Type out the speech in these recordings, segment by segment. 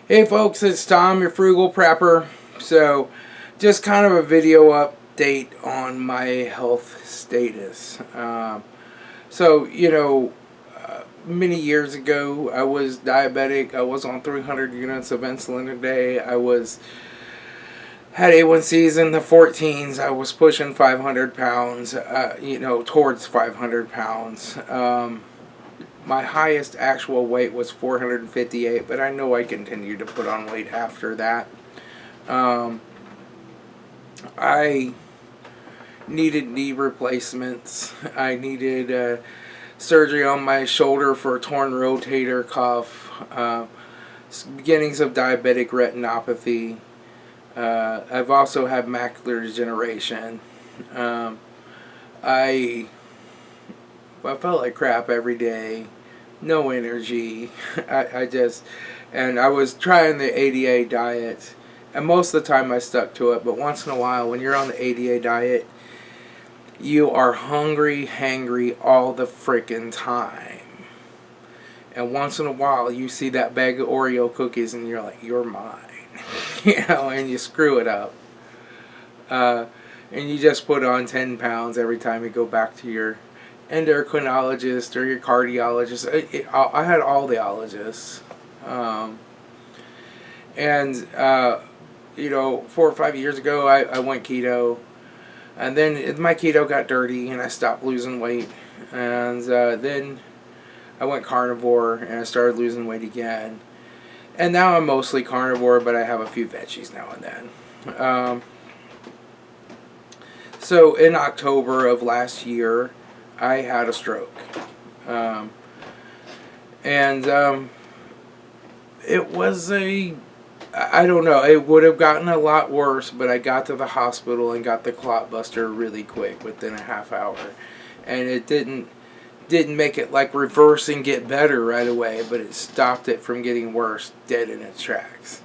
Hey folks, it's Tom, your Frugal Prepper. So, just kind of a video update on my health status. Many years ago, I was diabetic. I was on 300 units of insulin a day. Had A1Cs in the 14s. I was pushing 500 pounds, towards 500 pounds. My highest actual weight was 458, but I know I continued to put on weight after that. I needed knee replacements. I needed surgery on my shoulder for a torn rotator cuff, beginnings of diabetic retinopathy. I've also had macular degeneration. I felt like crap every day. No energy. And I was trying the ADA diet, and most of the time I stuck to it, but once in a while when you're on the ADA diet, you are hungry, hangry all the freaking time. And once in a while you see that bag of Oreo cookies and you're like, you're mine. And you screw it up. And you just put on 10 pounds every time you go back to your endocrinologist or your cardiologist. I had all the ologists. 4 or 5 years ago I went keto, and then my keto got dirty and I stopped losing weight, and then I went carnivore and I started losing weight again, and now I'm mostly carnivore, but I have a few veggies now and then. So in October of last year I had a stroke. It was I don't know, it would have gotten a lot worse, but I got to the hospital and got the clot buster really quick, within a half hour. And it didn't make it like reverse and get better right away, but it stopped it from getting worse dead in its tracks.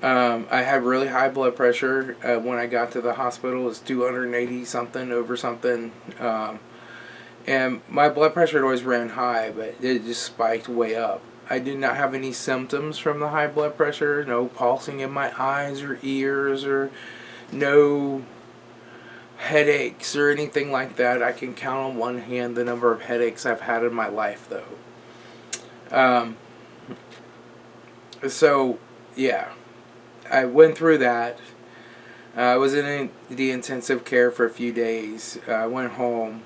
I had really high blood pressure when I got to the hospital. It was 280 something over something. And my blood pressure had always ran high, but it just spiked way up. I did not have any symptoms from the high blood pressure. No pulsing in my eyes or ears, or no headaches or anything like that. I can count on one hand the number of headaches I've had in my life, though. So, yeah. I went through that. I was in the intensive care for a few days. I went home.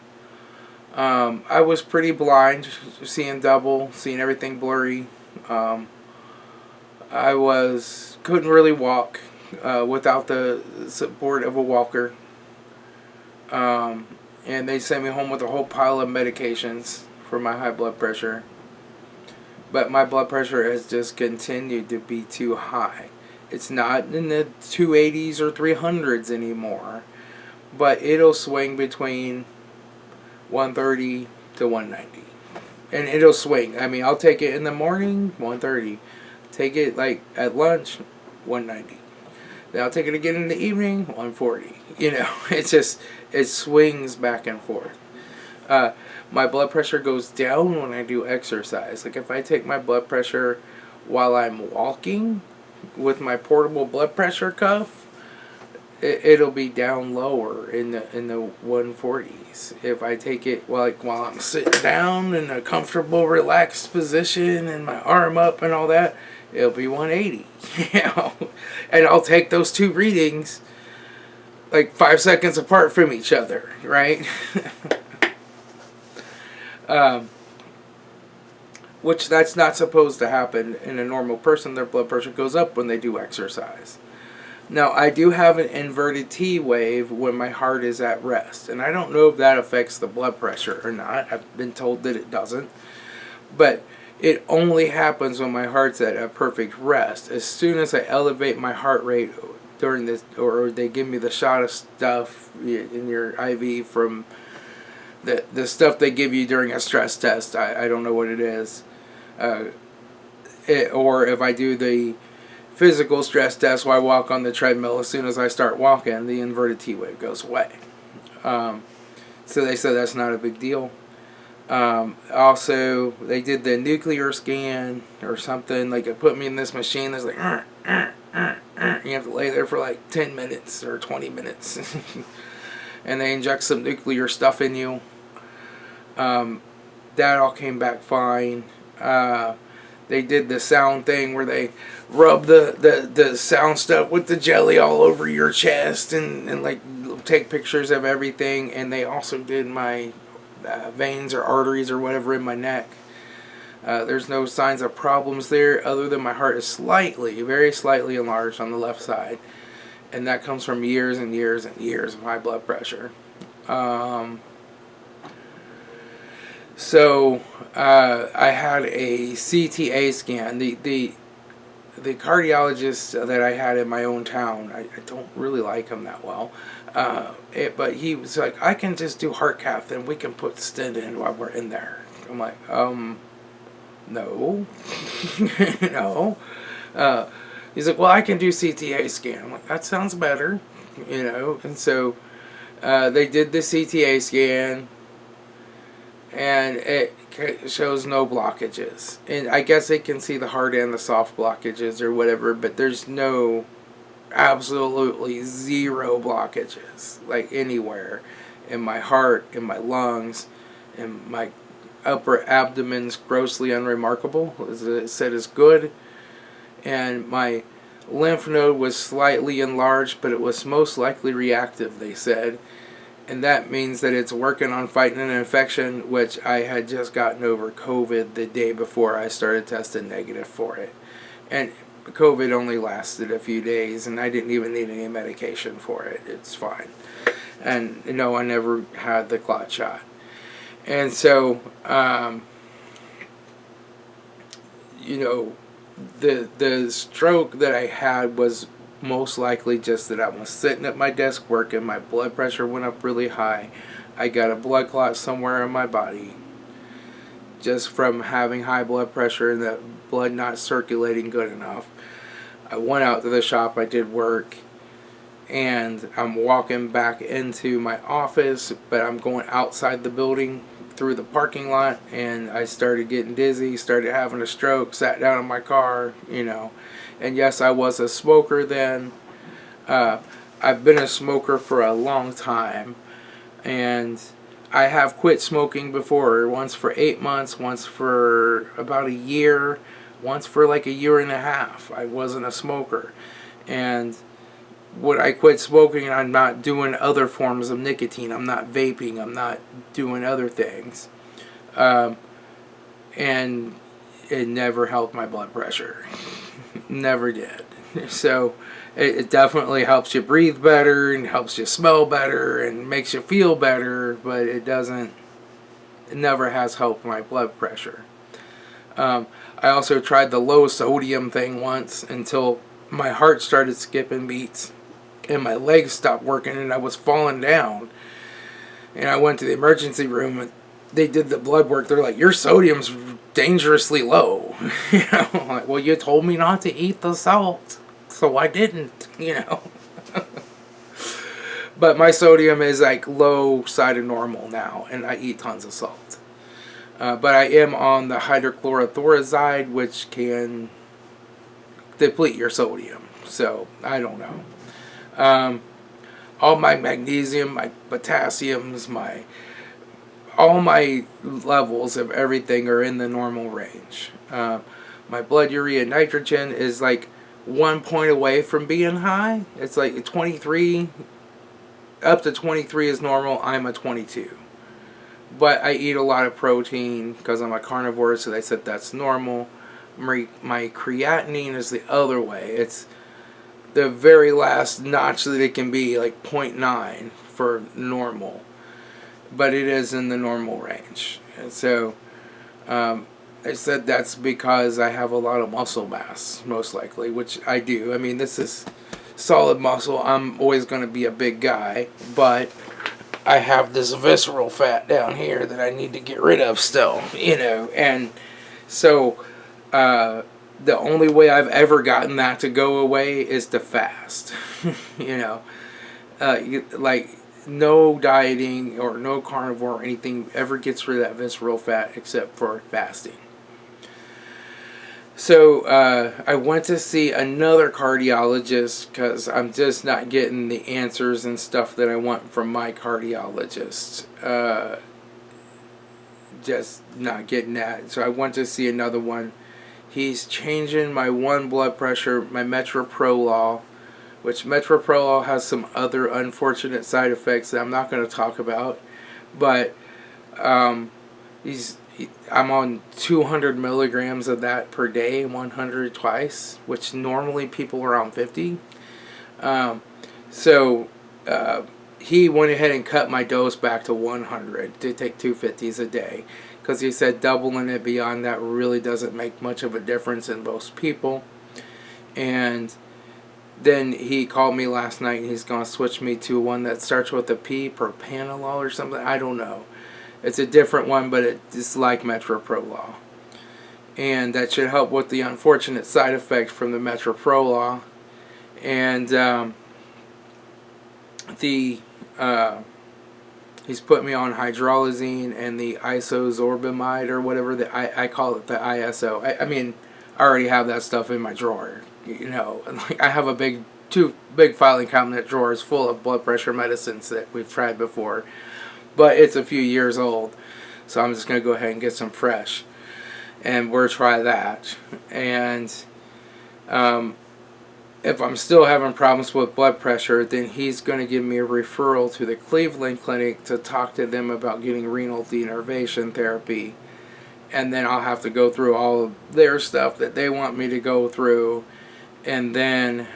I was pretty blind, seeing double, seeing everything blurry. I couldn't really walk without the support of a walker. And they sent me home with a whole pile of medications for my high blood pressure. But my blood pressure has just continued to be too high. It's not in the 280s or 300s anymore, but it'll swing between 130 to 190, and it'll swing. I mean, I'll take it in the morning, 130. Take it like at lunch, 190. Then I'll take it again in the evening, 140. It swings back and forth. My blood pressure goes down when I do exercise. Like if I take my blood pressure while I'm walking with my portable blood pressure cuff, it'll be down lower in the 140s. If I take it while I'm sitting down in a comfortable, relaxed position and my arm up and all that, it'll be 180. And I'll take those two readings like 5 seconds apart from each other, right? Which that's not supposed to happen in a normal person. Their blood pressure goes up when they do exercise. Now, I do have an inverted T wave when my heart is at rest, and I don't know if that affects the blood pressure or not. I've been told that it doesn't, but it only happens when my heart's at a perfect rest. As soon as I elevate my heart rate during this, or they give me the shot of stuff in your IV from the stuff they give you during a stress test, I don't know what it is, or if I do the physical stress test where I walk on the treadmill, as soon as I start walking, the inverted T wave goes away. So they said that's not a big deal. Also, they did the nuclear scan or something. Like, it put me in this machine that's like, you have to lay there for like 10 minutes or 20 minutes. And they inject some nuclear stuff in you. That all came back fine. They did the sound thing where they rub the sound stuff with the jelly all over your chest and like take pictures of everything. And they also did my veins or arteries or whatever in my neck. There's no signs of problems there other than my heart is slightly, very slightly enlarged on the left side. And that comes from years and years and years of high blood pressure. So I had a CTA scan. The cardiologist that I had in my own town, I don't really like him that well. But he was like, I can just do heart cath and we can put stent in while we're in there. I'm like, no. No. He's like, well, I can do CTA scan. I'm like, that sounds better, you know. And so they did the CTA scan, and it shows no blockages. And I guess they can see the hard and the soft blockages or whatever, but there's no, absolutely zero blockages, like anywhere. In my heart, in my lungs, in my upper abdomen's grossly unremarkable. As it said, is good. And my lymph node was slightly enlarged, but it was most likely reactive, they said. And that means that it's working on fighting an infection, which I had just gotten over COVID the day before I started testing negative for it. And COVID only lasted a few days, and I didn't even need any medication for it. It's fine. And no, I never had the clot shot. And so, you know, the stroke that I had was most likely just that I was sitting at my desk working, my blood pressure went up really high, I got a blood clot somewhere in my body just from having high blood pressure and the blood not circulating good enough. I went out to the shop, I did work, and I'm walking back into my office, but I'm going outside the building through the parking lot, and I started getting dizzy, started having a stroke, sat down in my car, you know. And yes, I was a smoker then. I've been a smoker for a long time, and I have quit smoking before, once for 8 months, once for about a year, once for like a year and a half. I wasn't a smoker. And when I quit smoking, I'm not doing other forms of nicotine. I'm not vaping. I'm not doing other things. And it never helped my blood pressure. Never did. So it definitely helps you breathe better and helps you smell better and makes you feel better, but it never has helped my blood pressure. I also tried the low sodium thing once until my heart started skipping beats and my legs stopped working and I was falling down. And I went to the emergency room and they did the blood work. They're like, your sodium's dangerously low. You know, I'm like, well, you told me not to eat the salt, so I didn't, you know. But my sodium is like low side of normal now, and I eat tons of salt. But I am on the hydrochlorothiazide, which can deplete your sodium. So, I don't know. All my magnesium, my potassiums, all my levels of everything are in the normal range. My blood urea nitrogen is like 1 point away from being high. It's like 23, up to 23 is normal. I'm a 22. But I eat a lot of protein because I'm a carnivore, so they said that's normal. My creatinine is the other way. It's the very last notch that it can be, like 0.9 for normal. But it is in the normal range. And so I said that's because I have a lot of muscle mass, most likely, which I do. I mean, this is solid muscle. I'm always going to be a big guy, but I have this visceral fat down here that I need to get rid of still, you know. And so the only way I've ever gotten that to go away is to fast. You know, like no dieting or no carnivore or anything ever gets rid of that visceral fat except for fasting. So I went to see another cardiologist because I'm just not getting the answers and stuff that I want from my cardiologist. Just not getting that. So I went to see another one. He's changing my one blood pressure, my metoprolol, which metoprolol has some other unfortunate side effects that I'm not going to talk about. But I'm on 200 milligrams of that per day, 100 twice, which normally people are on 50. So he went ahead and cut my dose back to 100 to take 250s a day, because he said doubling it beyond that really doesn't make much of a difference in most people. And then he called me last night and he's going to switch me to one that starts with a P, propanolol or something. I don't know. It's a different one, but it's like metoprolol. And that should help with the unfortunate side effect from the metoprolol. And he's put me on hydralazine and the isozorbamide or whatever. I call it the ISO. I mean, I already have that stuff in my drawer. You know, like I have two big filing cabinet drawers full of blood pressure medicines that we've tried before. But it's a few years old, so I'm just going to go ahead and get some fresh. And we'll try that. And if I'm still having problems with blood pressure, then he's going to give me a referral to the Cleveland Clinic to talk to them about getting renal denervation therapy. And then I'll have to go through all of their stuff that they want me to go through, and then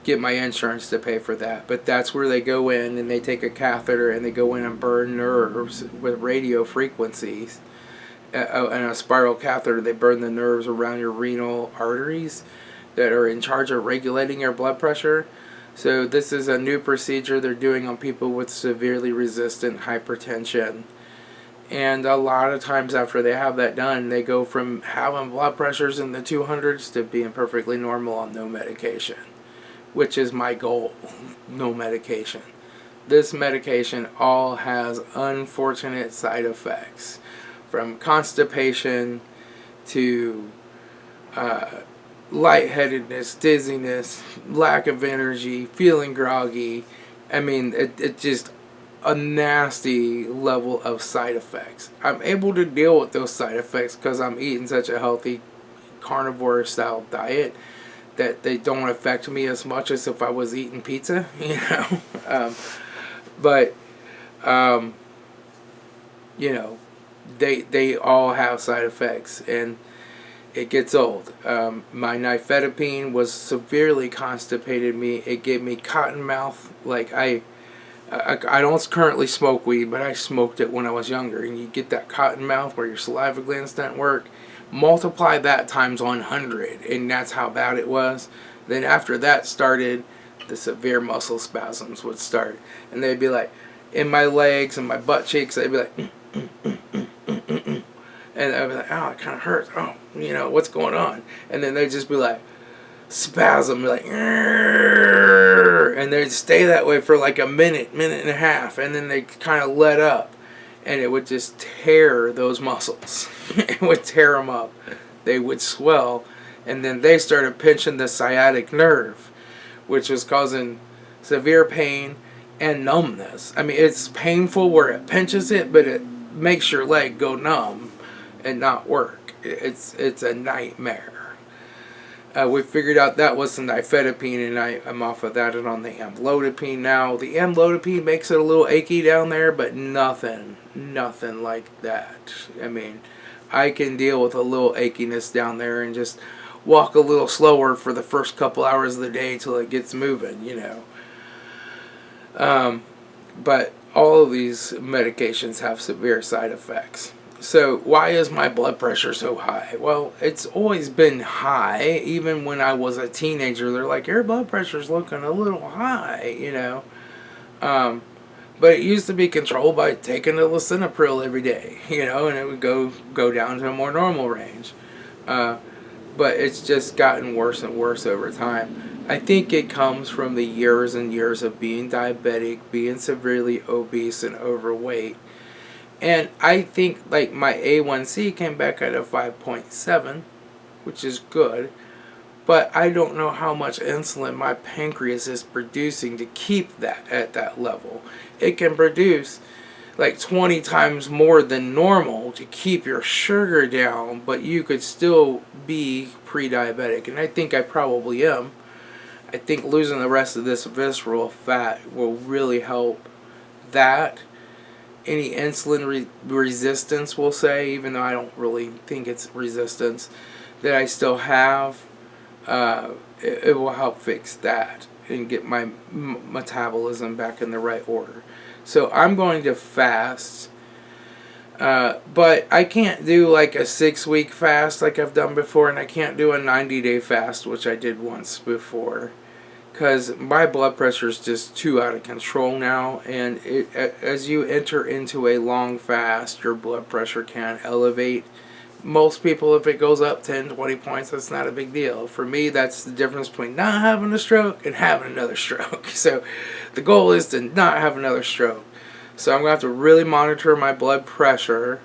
get my insurance to pay for that. But that's where they go in and they take a catheter and they go in and burn nerves with radio frequencies. And a spiral catheter, they burn the nerves around your renal arteries that are in charge of regulating your blood pressure. So this is a new procedure they're doing on people with severely resistant hypertension. And a lot of times after they have that done, they go from having blood pressures in the 200s to being perfectly normal on no medication, which is my goal. No medication. This medication all has unfortunate side effects, from constipation to lightheadedness, dizziness, lack of energy, feeling groggy. I mean, it just a nasty level of side effects. I'm able to deal with those side effects because I'm eating such a healthy carnivore style diet that they don't affect me as much as if I was eating pizza, you know. You know, they all have side effects, and it gets old. My nifedipine was severely constipated me. It gave me cotton mouth. Like I don't currently smoke weed, but I smoked it when I was younger, and you get that cotton mouth where your saliva glands don't work. Multiply that times 100, and that's how bad it was. Then after that started, the severe muscle spasms would start, and they'd be like in my legs and my butt cheeks. They'd be like, and I'd be like, oh, it kind of hurts. Oh, you know, what's going on? And then they'd just be like, spasm, like, and they'd stay that way for like a minute and a half, and then they kind of let up, and it would just tear those muscles. It would tear them up. They would swell, and then they started pinching the sciatic nerve, which was causing severe pain and numbness. I mean, it's painful where it pinches it, but it makes your leg go numb and not work. It's a nightmare. We figured out that was the nifedipine, and I'm off of that and on the amlodipine now. The amlodipine makes it a little achy down there, but nothing like that. I mean, I can deal with a little achiness down there and just walk a little slower for the first couple hours of the day till it gets moving, you know. But all of these medications have severe side effects. So why is my blood pressure so high? Well, it's always been high. Even when I was a teenager, they're like, your blood pressure's looking a little high, you know. But it used to be controlled by taking a lisinopril every day, you know, and it would go down to a more normal range. But it's just gotten worse and worse over time. I think it comes from the years and years of being diabetic, being severely obese and overweight. And I think like my A1C came back at a 5.7, which is good. But I don't know how much insulin my pancreas is producing to keep that at that level. It can produce like 20 times more than normal to keep your sugar down, but you could still be pre-diabetic. And I think I probably am. I think losing the rest of this visceral fat will really help that. Any insulin resistance, we'll say, even though I don't really think it's resistance, that I still have, it will help fix that and get my metabolism back in the right order. So I'm going to fast, but I can't do like a 6-week fast like I've done before, and I can't do a 90-day fast, which I did once before, because my blood pressure is just too out of control now. And as you enter into a long fast, your blood pressure can elevate. Most people, if it goes up 10, 20 points, that's not a big deal. For me, that's the difference between not having a stroke and having another stroke. So the goal is to not have another stroke. So I'm going to have to really monitor my blood pressure.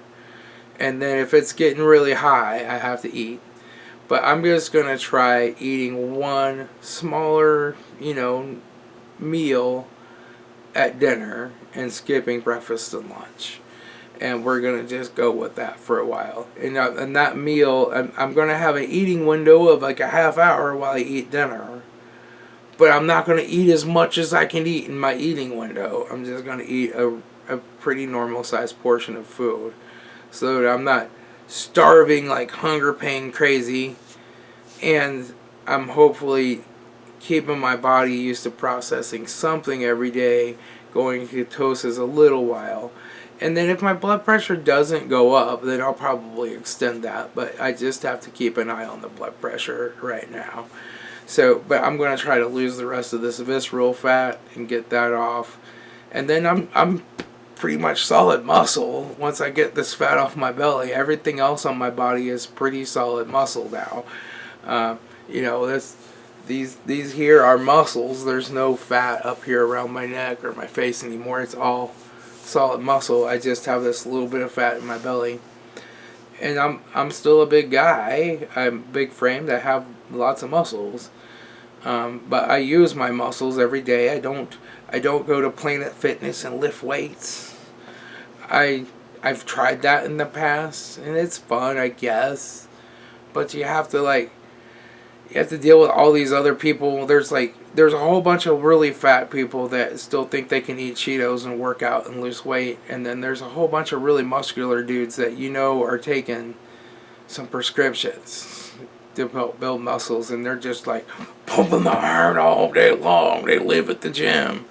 And then if it's getting really high, I have to eat. But I'm just going to try eating one smaller, meal at dinner and skipping breakfast and lunch. And we're going to just go with that for a while. And that meal, I'm going to have an eating window of like a half hour while I eat dinner. But I'm not going to eat as much as I can eat in my eating window. I'm just going to eat a pretty normal sized portion of food, so that I'm not starving like hunger pain crazy. And I'm hopefully keeping my body used to processing something every day, going ketosis a little while. And then if my blood pressure doesn't go up, then I'll probably extend that. But I just have to keep an eye on the blood pressure right now. So, but I'm going to try to lose the rest of this visceral fat and get that off. And then I'm pretty much solid muscle once I get this fat off my belly. Everything else on my body is pretty solid muscle now. These here are muscles. There's no fat up here around my neck or my face anymore. It's all solid muscle. I just have this little bit of fat in my belly. And I'm still a big guy. I'm big framed. I have lots of muscles. But I use my muscles every day. I don't go to Planet Fitness and lift weights. I've tried that in the past, and it's fun, I guess. But you have to deal with all these other people. There's a whole bunch of really fat people that still think they can eat Cheetos and work out and lose weight. And then there's a whole bunch of really muscular dudes that are taking some prescriptions to help build muscles. And they're just like pumping the iron all day long. They live at the gym.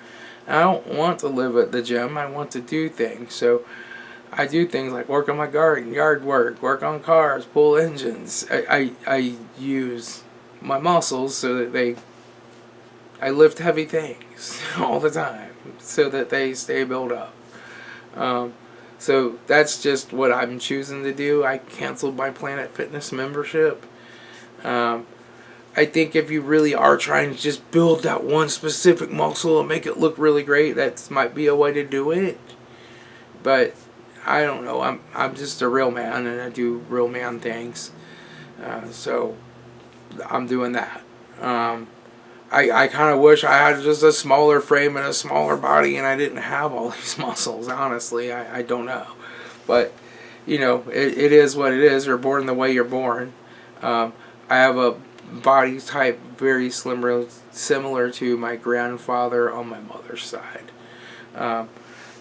I don't want to live at the gym. I want to do things. So I do things like work on my garden, yard work on cars, pull engines. I use my muscles so that I lift heavy things all the time so that they stay built up. So that's just what I'm choosing to do. I canceled my Planet Fitness membership. I think if you really are trying to just build that one specific muscle and make it look really great, that might be a way to do it. But I don't know. I'm just a real man, and I do real man things. So I'm doing that. I kind of wish I had just a smaller frame and a smaller body, and I didn't have all these muscles. Honestly, I don't know. But it is what it is. You're born the way you're born. I have a body type very similar to my grandfather on my mother's side.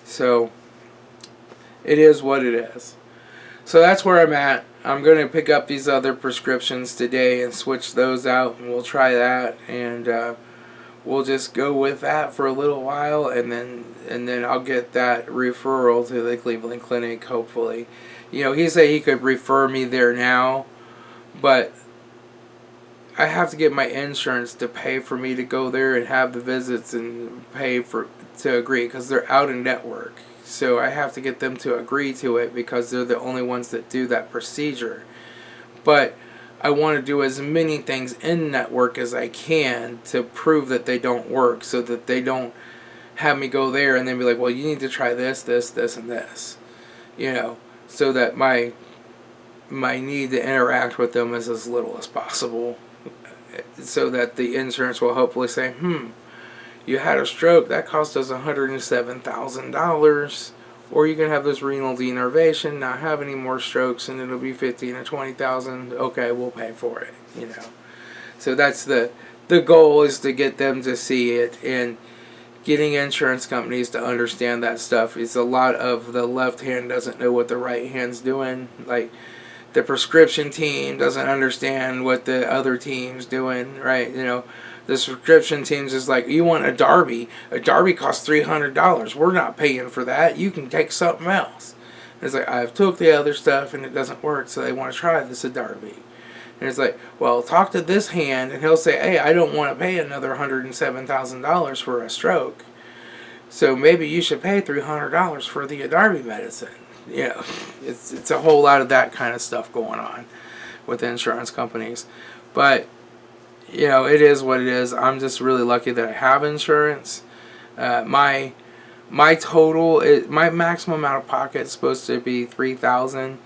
So it is what it is. So that's where I'm at. I'm going to pick up these other prescriptions today and switch those out, and we'll try that, and we'll just go with that for a little while, and then I'll get that referral to the Cleveland Clinic, hopefully. He said he could refer me there now, but I have to get my insurance to pay for me to go there and have the visits and pay to agree, because they're out of network. So I have to get them to agree to it because they're the only ones that do that procedure. But I want to do as many things in network as I can to prove that they don't work, so that they don't have me go there and then be like, well, you need to try this, this, this, and this. You know, so that my need to interact with them is as little as possible, so that the insurance will hopefully say, you had a stroke, that cost us $107,000, or you can have this renal denervation, not have any more strokes, and it'll be 15 or 20,000. Okay, we'll pay for it. You know, so that's the goal, is to get them to see it, and getting insurance companies to understand that stuff. Is a lot of the left hand doesn't know what the right hand's doing. Like, the prescription team doesn't understand what the other team's doing, right? You know, the prescription teams is like, you want a Darby. A Darby costs $300. We're not paying for that. You can take something else. And it's like, I've took the other stuff and it doesn't work, so they want to try this a Darby. And it's like, well, talk to this hand, and he'll say, hey, I don't want to pay another $107,000 for a stroke. So maybe you should pay $300 for the Darby medicine. You know, it's a whole lot of that kind of stuff going on with insurance companies. But, you know, it is what it is. I'm just really lucky that I have insurance. My total, my maximum out of pocket is supposed to be $3,000,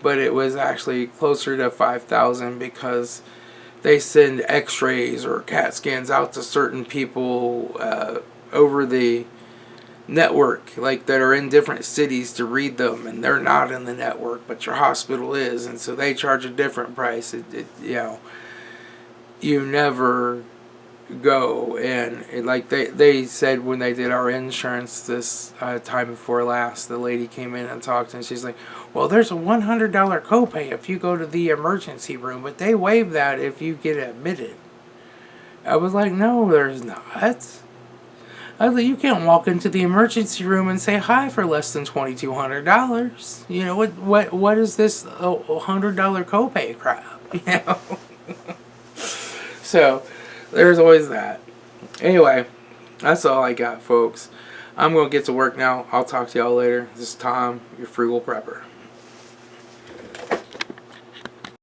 but it was actually closer to $5,000 because they send X-rays or CAT scans out to certain people over the network, like, that are in different cities to read them, and they're not in the network, but your hospital is, and so they charge a different price. You know, you never go, and like they said when they did our insurance this time before last, the lady came in and talked, and she's like, well, there's a $100 copay if you go to the emergency room, but they waive that if you get admitted. I was like, no, there's not. I was like, you can't walk into the emergency room and say hi for less than $2,200. You know, what is this $100 copay crap? You know? So, there's always that. Anyway, that's all I got, folks. I'm going to get to work now. I'll talk to y'all later. This is Tom, your Frugal Prepper.